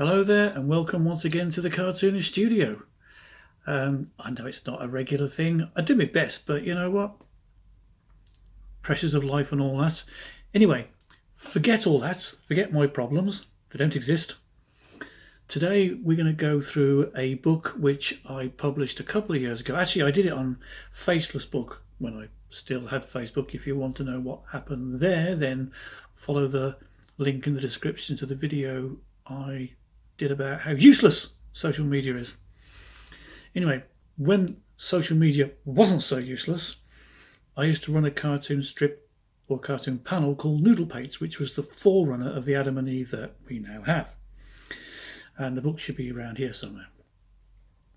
Hello there and welcome once again to the Cartoonist Studio. I know it's not a regular thing. I do my best, but you know what? Pressures of life and all that. Anyway, forget all that. Forget my problems. They don't exist. Today we're going to go through a book which I published a couple of years ago. Actually, I did it on Faceless Book when I still had Facebook. If you want to know what happened there, then follow the link in the description to the video I did about how useless social media is. Anyway, when social media wasn't so useless, I used to run a cartoon strip or cartoon panel called Noodle Pates, which was the forerunner of the Adam and Eve that we now have. And the book should be around here somewhere.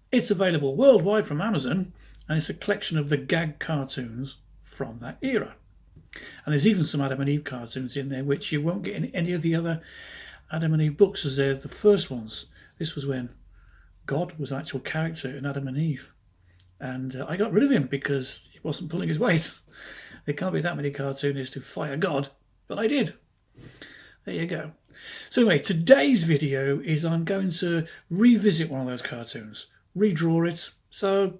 It's available worldwide from Amazon, and it's a collection of the gag cartoons from that era. And there's even some Adam and Eve cartoons in there which you won't get in any of the other Adam and Eve books, as they're the first ones. This was when God was actual character in Adam and Eve. And I got rid of him because he wasn't pulling his weight. There can't be that many cartoonists who fire God, but I did. There you go. So anyway, today's video is I'm going to revisit one of those cartoons, redraw it. So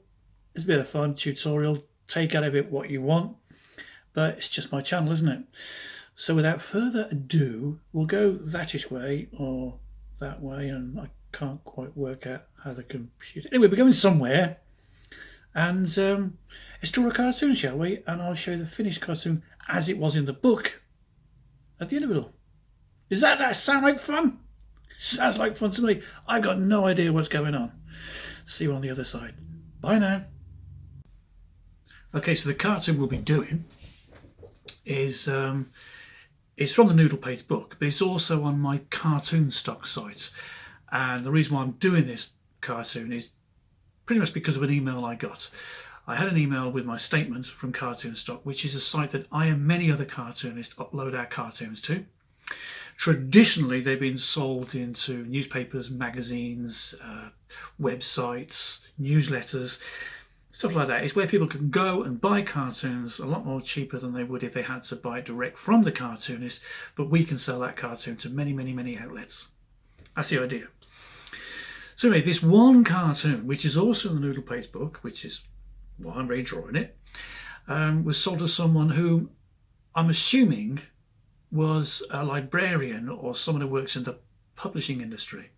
it's a bit of fun, tutorial, take out of it what you want. But it's just my channel, isn't it? So without further ado, we'll go that-ish way or that way, and I can't quite work out how the computer... Anyway, we're going somewhere, and let's draw a cartoon, shall we? And I'll show you the finished cartoon as it was in the book at the end of it all. Does that sound like fun? Sounds like fun to me. I've got no idea what's going on. See you on the other side. Bye now. Okay, so the cartoon we'll be doing is it's from the Noodle Pates book, but it's also on my Cartoon Stock site. And the reason why I'm doing this cartoon is pretty much because of an email I got. I had an email with my statement from Cartoon Stock, which is a site that I and many other cartoonists upload our cartoons to. Traditionally, they've been sold into newspapers, magazines, websites, newsletters, stuff like that. It's where people can go and buy cartoons a lot more cheaper than they would if they had to buy it direct from the cartoonist, but we can sell that cartoon to many, many, many outlets. That's the idea. So anyway, this one cartoon, which is also in the Noodle Pates book, which is why I'm redrawing it, was sold to someone who I'm assuming was a librarian or someone who works in the publishing industry,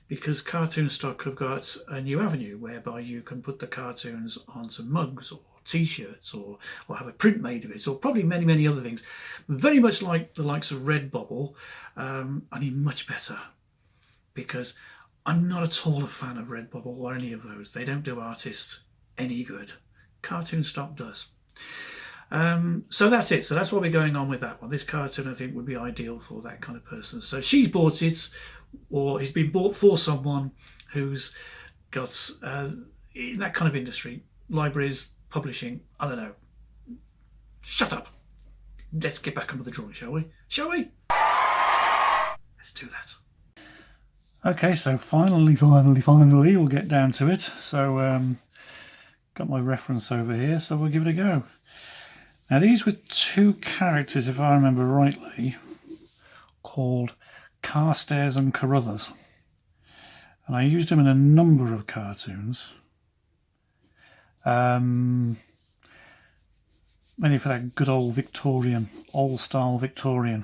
because Cartoon Stock have got a new avenue whereby you can put the cartoons onto mugs or t-shirts or have a print made of it, or probably many, many other things. Very much like the likes of Redbubble, only much better, because I'm not at all a fan of Redbubble or any of those. They don't do artists any good. Cartoon Stock does. So that's it. So that's what we're going on with that one. This cartoon, I think, would be ideal for that kind of person. So she's bought it, or it's been bought for someone who's got in that kind of industry, libraries, publishing, I don't know. Shut up. Let's get back on with the drawing, shall we? Shall we? Let's do that. Okay, so finally, we'll get down to it. So got my reference over here, so we'll give it a go. Now these were two characters, if I remember rightly, called Carstairs and Carruthers. And I used them in a number of cartoons. Mainly for that good old Victorian, old style Victorian.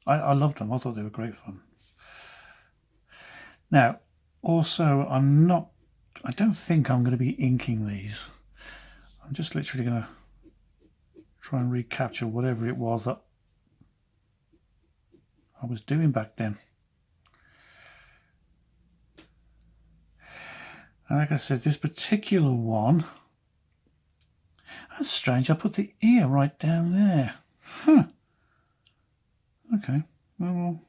I loved them. I thought they were great fun. Now, also, I don't think I'm going to be inking these. I'm just literally going to try and recapture whatever it was that I was doing back then. And like I said, this particular one, that's strange. I put the ear right down there. Huh. Okay, well,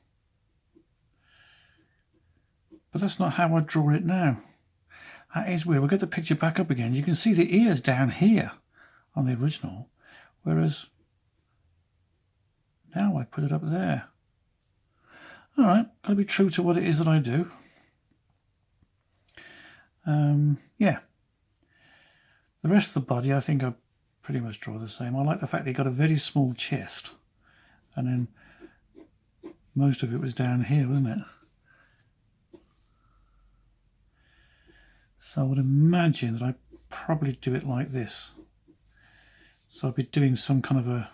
but that's not how I draw it now. That is weird. We'll get the picture back up again. You can see the ears down here on the original, whereas now I put it up there. All right, got to be true to what it is that I do. Yeah. The rest of the body, I think I pretty much draw the same. I like the fact that he got a very small chest, and then most of it was down here, wasn't it? So I would imagine that I'd probably do it like this. So I'd be doing some kind of a,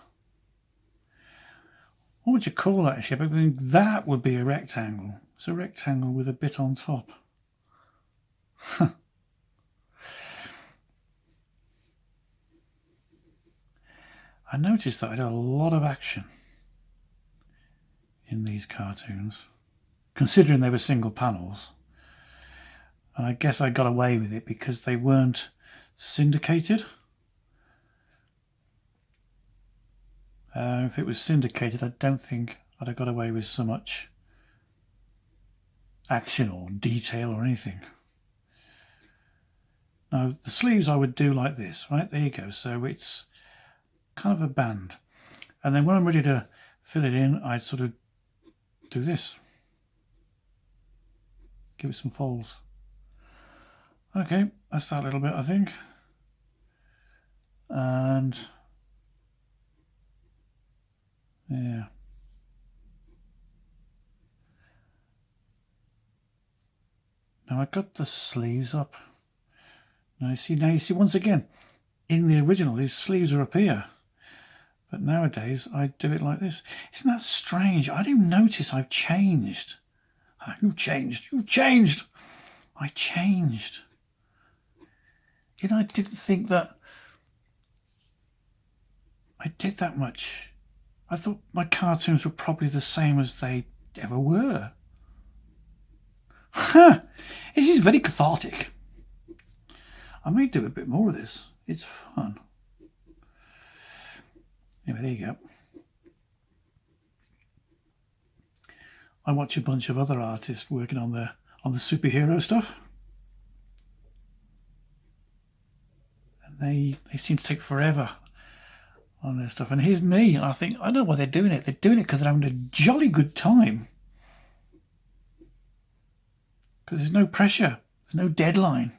what would you call that actually? I mean, that would be a rectangle. It's a rectangle with a bit on top. I noticed that I had a lot of action in these cartoons, considering they were single panels. And I guess I got away with it because they weren't syndicated. If it was syndicated, I don't think I'd have got away with so much action or detail or anything. Now, the sleeves I would do like this, right? There you go. So it's kind of a band. And then when I'm ready to fill it in, I sort of do this. Give it some folds. Okay, that's that little bit, I think. And yeah. Now I got the sleeves up. Now you see once again, in the original, these sleeves are up here. But nowadays, I do it like this. Isn't that strange? I didn't notice I've changed. You changed. You changed. I changed. You know, I didn't think that I did that much. I thought my cartoons were probably the same as they ever were. Huh. This is very cathartic. I may do a bit more of this. It's fun. Anyway, there you go. I watch a bunch of other artists working on the superhero stuff. And they seem to take forever on their stuff. And here's me. I think, I don't know why they're doing it. They're doing it because they're having a jolly good time. Because there's no pressure. There's no deadline.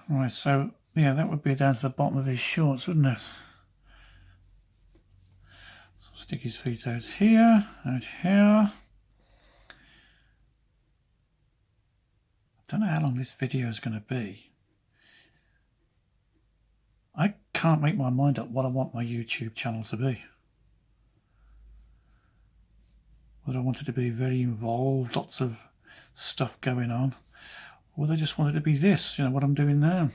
Right, so yeah, that would be down to the bottom of his shorts, wouldn't it? So stick his feet out here, out here. I don't know how long this video is going to be. I can't make my mind up what I want my YouTube channel to be. Whether I want it to be very involved, lots of stuff going on, or whether I just want it to be this, you know, what I'm doing now.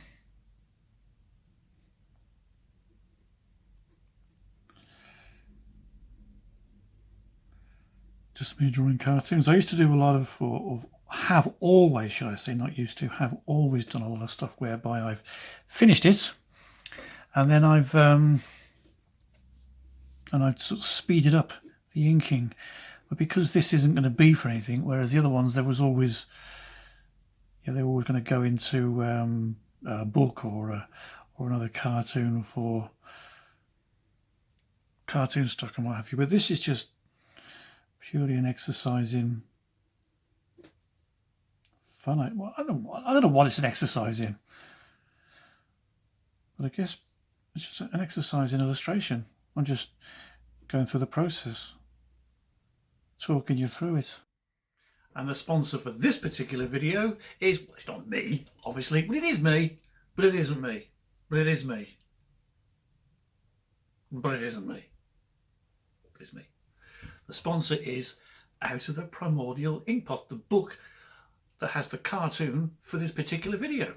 Just me drawing cartoons. I used to do a lot of have always, should I say, not used to, have always done a lot of stuff whereby I've finished it and then I've sort of speeded up the inking. But because this isn't going to be for anything, whereas the other ones, there was always, yeah, they were always going to go into a book or another cartoon for cartoon stock and what have you. But this is just purely an exercise in fun. I don't know what it's an exercise in, but I guess it's just an exercise in illustration. I'm just going through the process, talking you through it. And the sponsor for this particular video is, well, it's not me, obviously, but it is me, but it isn't me, but it is me, but it isn't me, but it's me. The sponsor is Out of the Primordial Inkpot, the book that has the cartoon for this particular video.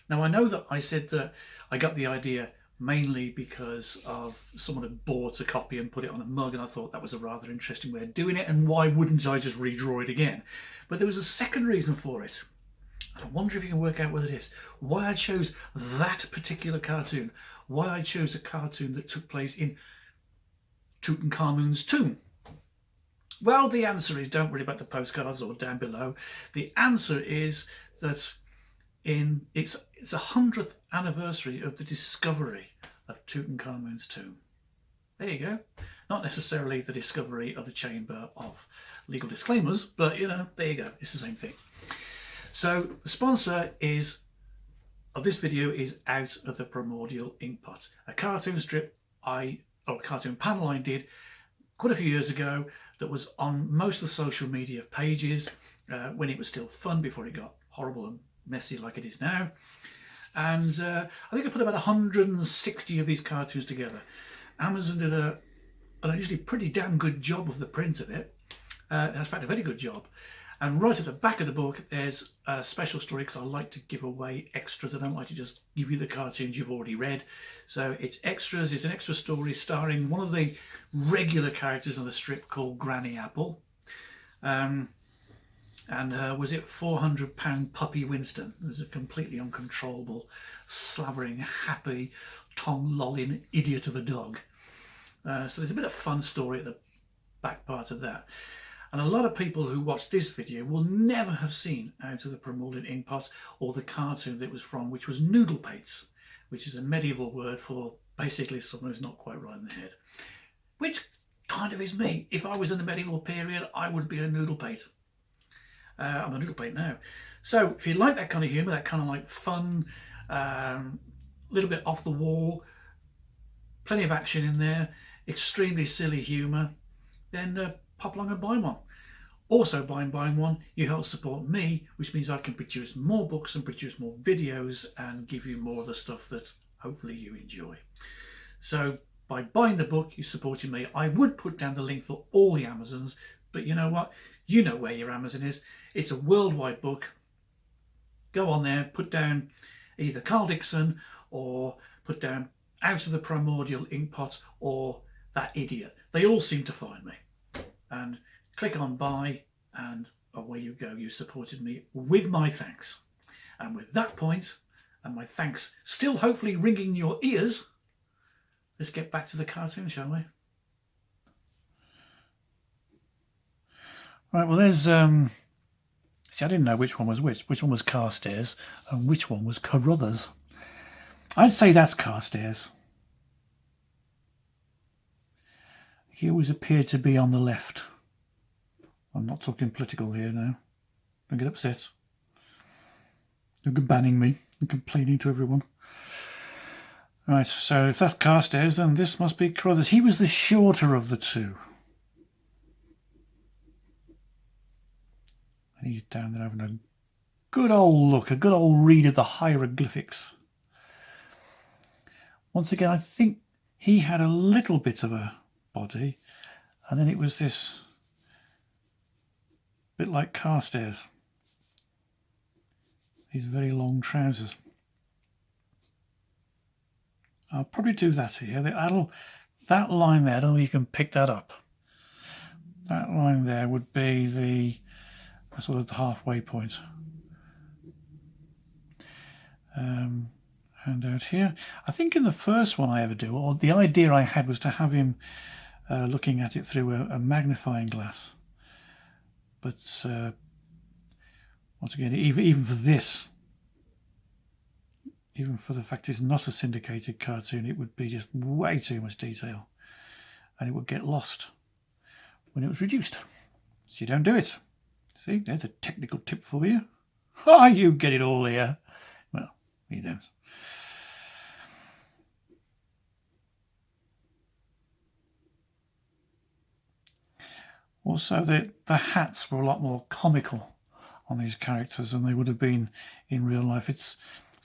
Now, I know that I said that I got the idea mainly because of someone had bought a copy and put it on a mug, and I thought that was a rather interesting way of doing it, and why wouldn't I just redraw it again? But there was a second reason for it, and I wonder if you can work out what it is. Why I chose that particular cartoon, why I chose a cartoon that took place in Tutankhamun's tomb. Well, the answer is, don't worry about the postcards or down below. The answer is that it's 100th anniversary of the discovery of Tutankhamun's tomb. There you go. Not necessarily the discovery of the chamber of legal disclaimers, but you know, there you go. It's the same thing. So the sponsor is of this video is Out of the Primordial Inkpot, a cartoon strip or a cartoon panel I did quite a few years ago that was on most of the social media pages when it was still fun, before it got horrible and messy like it is now. And I think I put about 160 of these cartoons together. Amazon did an unusually pretty damn good job of the print of it. In fact, a very good job. And right at the back of the book, there's a special story, because I like to give away extras. I don't like to just give you the cartoons you've already read. So it's extras. It's an extra story starring one of the regular characters on the strip called Granny Apple. And was it £400 puppy Winston? It was a completely uncontrollable, slavering, happy, tongue-lolling idiot of a dog. So there's a bit of fun story at the back part of that. And a lot of people who watch this video will never have seen Out of the Primordial Inkpot, or the cartoon that it was from, which was noodlepates, which is a medieval word for basically someone who's not quite right in the head. Which kind of is me. If I was in the medieval period, I would be a noodlepate. I'm a noodlepate now. So if you like that kind of humour, that kind of like fun, little bit off the wall, plenty of action in there, extremely silly humour, then pop along and buy one. Also, by buying one, you help support me, which means I can produce more books and produce more videos and give you more of the stuff that hopefully you enjoy. So by buying the book, you're supporting me. I would put down the link for all the Amazons, but you know what? You know where your Amazon is. It's a worldwide book. Go on there, put down either Carl Dixon, or put down Out of the Primordial Inkpot, or That Idiot. They all seem to find me. And click on buy, and away you go. You supported me with my thanks. And with that point, and my thanks still hopefully ringing your ears, let's get back to the cartoon, shall we? Right, well, there's see, I didn't know which one was which. Which one was Carstairs and which one was Carruthers. I'd say that's Carstairs. He always appeared to be on the left. I'm not talking political here now. Don't get upset. Don't go banning me and complaining to everyone. Right, so if that's Carstairs, then this must be Carruthers. He was the shorter of the two. And he's down there having a good old look, a good old read of the hieroglyphics. Once again, I think he had a little bit of a body, and then it was this bit like Carstairs, these very long trousers. I'll probably do that here. That line there, I don't know if you can pick that up. That line there would be the sort of the halfway point. And out here, I think in the first one I ever do, or the idea I had was to have him looking at it through a magnifying glass. But once again, even for this, even for the fact it's not a syndicated cartoon, it would be just way too much detail, and it would get lost when it was reduced. So you don't do it. See, there's a technical tip for you. Ah, you get it all here. Well, he knows. Also, the hats were a lot more comical on these characters than they would have been in real life. It's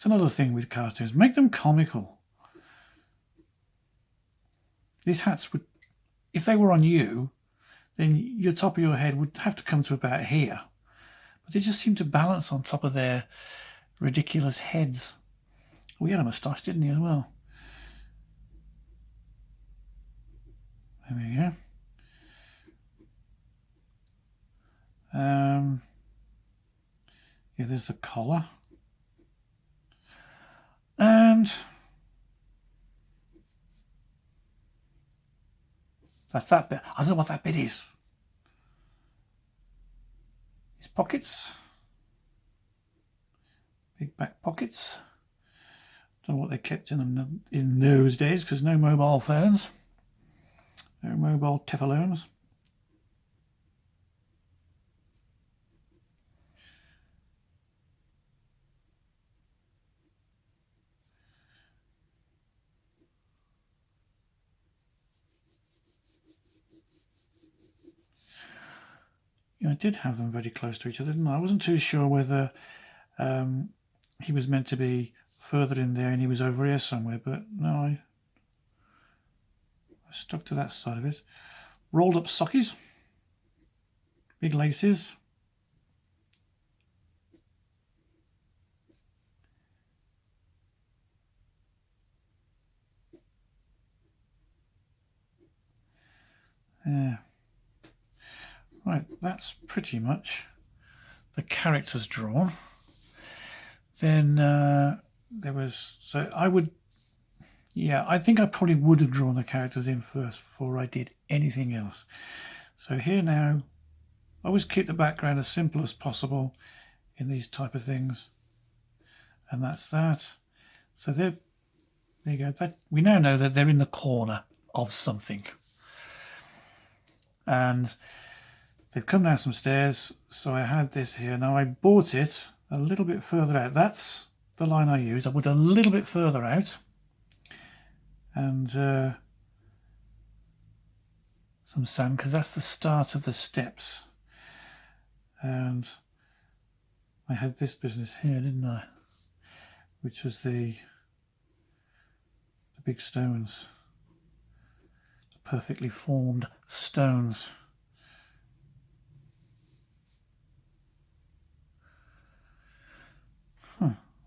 another thing with cartoons. Make them comical. These hats would, if they were on you, then your top of your head would have to come to about here. But they just seem to balance on top of their ridiculous heads. We had a moustache, didn't he, as well? There we go. Yeah, there's the collar. And that's that bit. I don't know what that bit is. His pockets. Big back pockets. Don't know what they kept in them in those days, because no mobile phones. No mobile telephones. I did have them very close to each other, didn't I? I wasn't too sure whether he was meant to be further in there and he was over here somewhere, but no, I stuck to that side of it. Rolled up sockies, big laces. Yeah. Right, that's pretty much the characters drawn. Then there was, so I would, yeah, I think I probably would have drawn the characters in first before I did anything else. So here now, I always keep the background as simple as possible in these type of things. And that's that. So there you go. That, we now know that they're in the corner of something. And they've come down some stairs. So I had this here. Now I bought it a little bit further out. That's the line I used. I went a little bit further out. And some sand, because that's the start of the steps. And I had this business here, didn't I? Which was the big stones, the perfectly formed stones.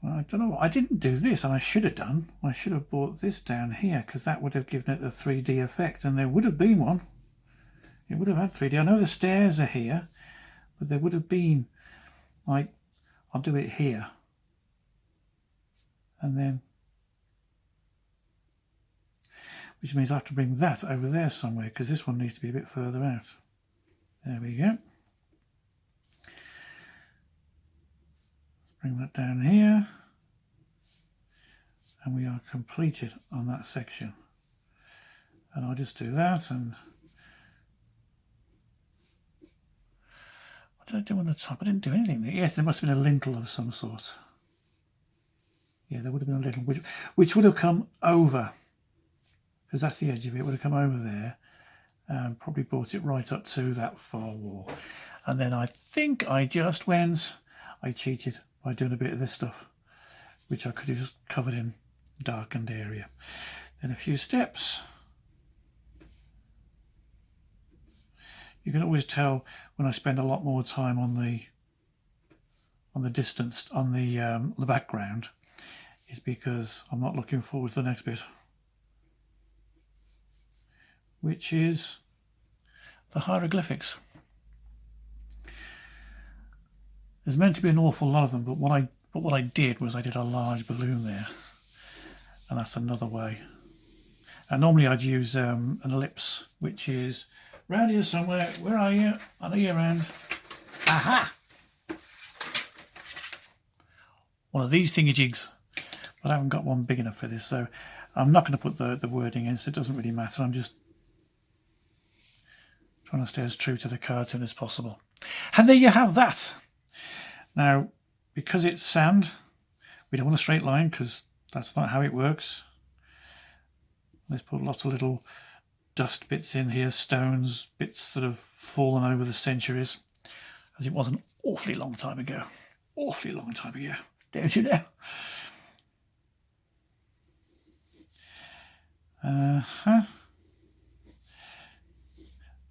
I don't know. I didn't do this, and I should have done. I should have brought this down here, because that would have given it the 3D effect, and there would have been one. It would have had 3D. I know the stairs are here, but there would have been, like, I'll do it here. And then, which means I have to bring that over there somewhere, because this one needs to be a bit further out. There we go. Bring that down here. And we are completed on that section. And I'll just do that. And what did I do on the top? I didn't do anything there. Yes, there must have been a lintel of some sort. Yeah, there would have been a lintel, which would have come over, because that's the edge of it. It would have come over there and probably brought it right up to that far wall. And then I think I just went, I cheated by doing a bit of this stuff, which I could have just covered in darkened area. Then a few steps. You can always tell when I spend a lot more time on the distance, on the background, is because I'm not looking forward to the next bit, which is the hieroglyphics. There's meant to be an awful lot of them, but what I did was I did a large balloon there, and that's another way. And normally I'd use an ellipse, which is round here somewhere. Where are you? I know you're around. Aha! One of these thingy-jigs. But I haven't got one big enough for this, so I'm not going to put the wording in, so it doesn't really matter. I'm just trying to stay as true to the cartoon as possible. And there you have that. Now, because it's sand, we don't want a straight line, because that's not how it works. Let's put lots of little dust bits in here, stones, bits that have fallen over the centuries, as it was an awfully long time ago. Awfully long time ago, don't you know?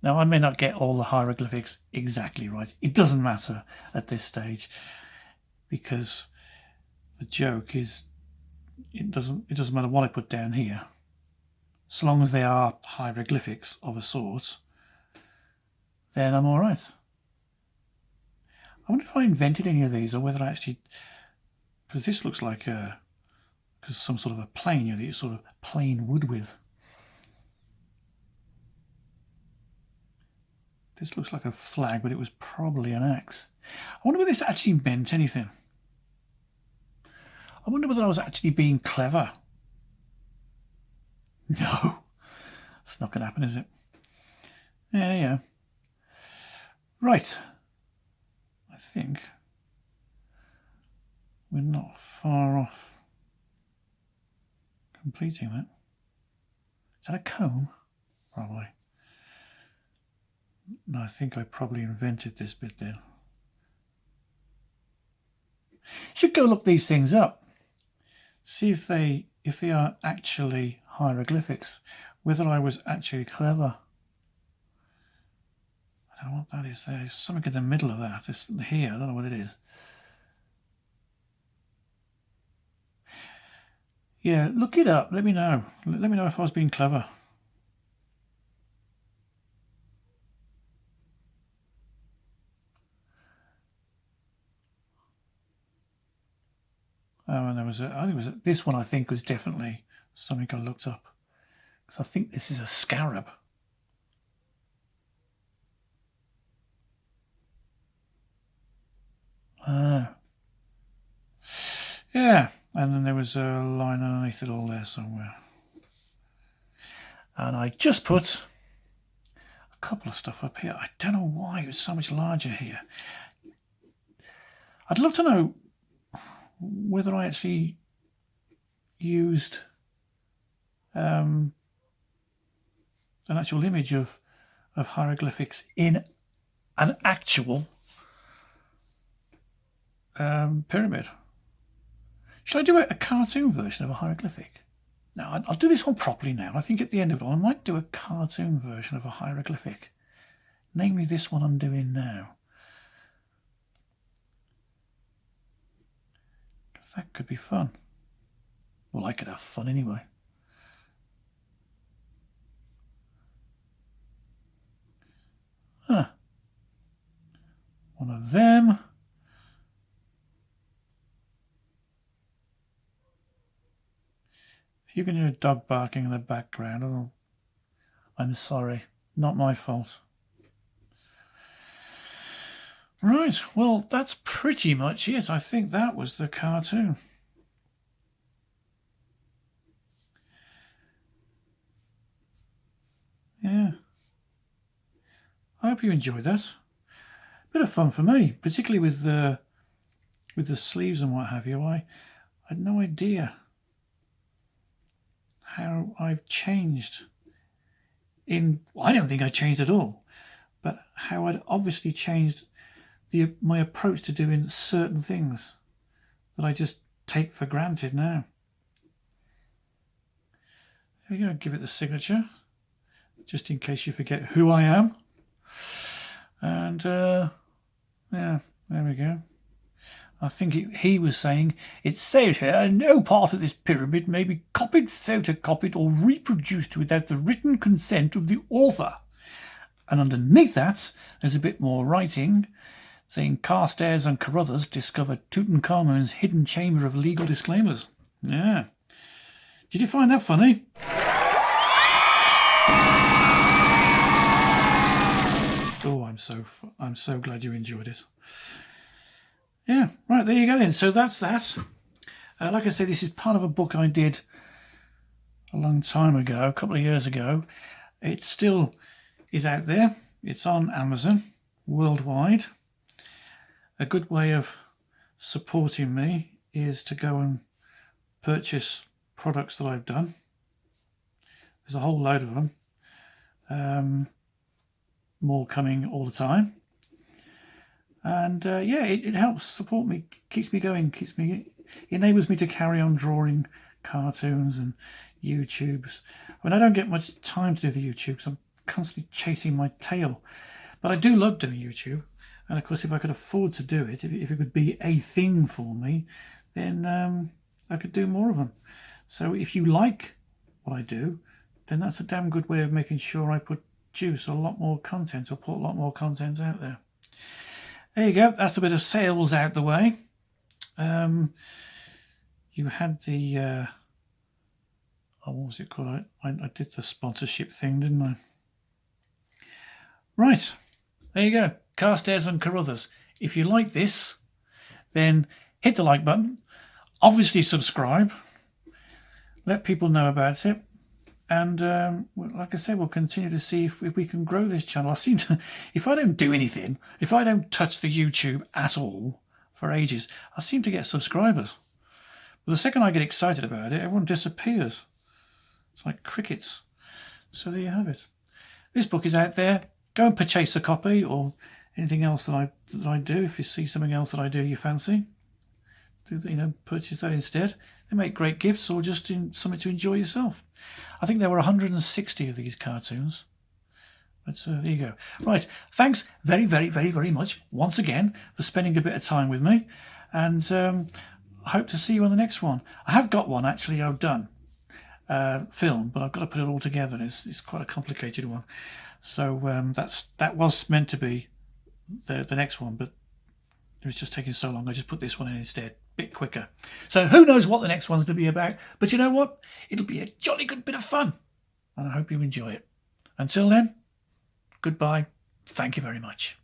Now, I may not get all the hieroglyphics exactly right. It doesn't matter at this stage, because the joke is it doesn't matter what I put down here, so long as they are hieroglyphics of a sort, then I'm all right. I wonder if I invented any of these, or whether I actually, because this looks like some sort of a plane, that you sort of plane wood with. This looks like a flag, but it was probably an axe. I wonder whether this actually meant anything. I wonder whether I was actually being clever. No, it's not going to happen, is it? Yeah. Right. I think we're not far off completing that. Is that a comb? Probably. No, I think I probably invented this bit then. Should go look these things up. See if they are actually hieroglyphics. Whether I was actually clever. I don't know what that is. There's something in the middle of that. It's here. I don't know what it is. Yeah, look it up. Let me know. Let me know if I was being clever. Oh, and there was I think it was this one. I think was definitely something I looked up because I think this is a scarab. Yeah, and then there was a line underneath it all there somewhere. And I just put a couple of stuff up here. I don't know why it was so much larger here. I'd love to know whether I actually used an actual image of hieroglyphics in an actual pyramid. Should I do a cartoon version of a hieroglyphic? No, I'll do this one properly now. I think at the end of it all, I might do a cartoon version of a hieroglyphic. Namely this one I'm doing now. Because that could be fun. Well, I could have fun anyway. Huh. One of them. If you can hear a dog barking in the background, I'm sorry. Not my fault. Right, well, that's pretty much it. I think that was the cartoon. Yeah. I hope you enjoyed that. Bit of fun for me, particularly with the sleeves and what have you. I had no idea how I've changed. I don't think I changed at all, but how I'd obviously changed my approach to doing certain things that I just take for granted now. There you go. Give it the signature, just in case you forget who I am. And yeah, there we go. I think he was saying, "It's said here, no part of this pyramid may be copied, photocopied, or reproduced without the written consent of the author." And underneath that, there's a bit more writing saying, "Carstairs and Carruthers discovered Tutankhamun's hidden chamber of legal disclaimers." Yeah. Did you find that funny? Oh, I'm so glad you enjoyed it. Yeah, right, there you go then. So that's that. Like I say, this is part of a book I did a long time ago, a couple of years ago. It still is out there. It's on Amazon worldwide. A good way of supporting me is to go and purchase products that I've done. There's a whole load of them. More coming all the time. And yeah, it helps support me, keeps me going, enables me to carry on drawing cartoons and YouTubes. I mean, I don't get much time to do the YouTube because I'm constantly chasing my tail. But I do love doing YouTube. And of course, if I could afford to do it, if it could be a thing for me, then I could do more of them. So if you like what I do, then that's a damn good way of making sure I produce a lot more content or put a lot more content out there. There you go. That's a bit of sales out the way. You had the what was it called? I did the sponsorship thing, didn't I? Right. There you go. Carstairs and Carruthers. If you like this, then hit the like button. Obviously subscribe. Let people know about it. And like I said, we'll continue to see if we can grow this channel. I seem to, if I don't do anything, if I don't touch the YouTube at all for ages, I seem to get subscribers. But the second I get excited about it, everyone disappears. It's like crickets. So there you have it. This book is out there. go and purchase a copy or anything else that I do. If you see something else that I do you fancy, purchase that instead. They make great gifts, or just something to enjoy yourself. I think there were 160 of these cartoons. But there you go. Right, thanks very, very, very, very much once again for spending a bit of time with me, and I hope to see you on the next one. I have got one actually I've done, film, but I've got to put it all together, and it's quite a complicated one. So that was meant to be the next one, but it was just taking so long. I just put this one in instead, bit quicker. So who knows what the next one's going to be about? But you know what? It'll be a jolly good bit of fun, and I hope you enjoy it. Until then, goodbye. Thank you very much.